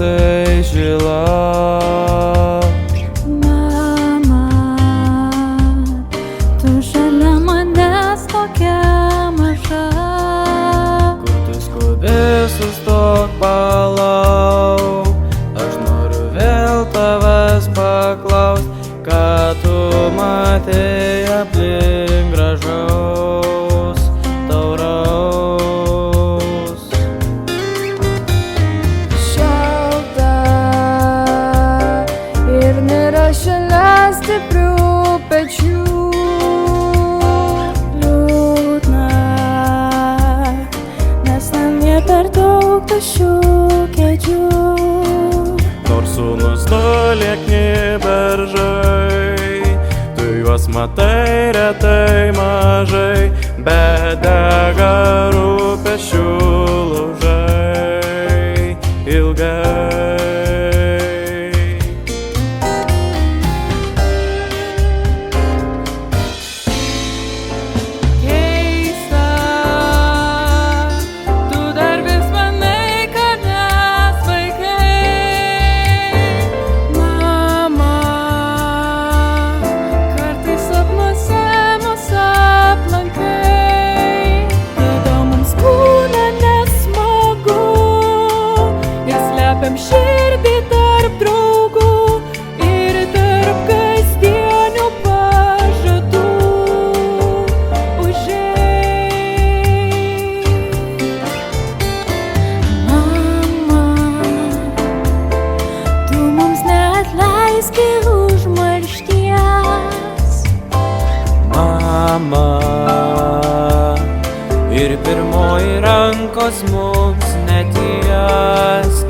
esi žila. Mama, tu šalia manęs tokia maža. Kur tu skubi, sustok, palauk, aš noriu vėl tavęs paklaust, ką tu matei aplink gražaus, tauraus. Šalta ir nėra šalia stiprių pečių. Liūdna, nes namie per daug tuščių kėdžių. Nors sūnus du liekni beržai, tu juos matai retai mažai, bet dega rūpesčių laužai ilgai. Keista, tu dar vis manai, kad mes vaikai. Mama, kartais sapnuose mus aplankai. Tada mums būna nesmagu ir slepiam širdį tarp draugų ir tarp kasdienių pažadų. Mama, tu mums neatleisk užmaršties. Mama, ir pirmoji rankos mums neties.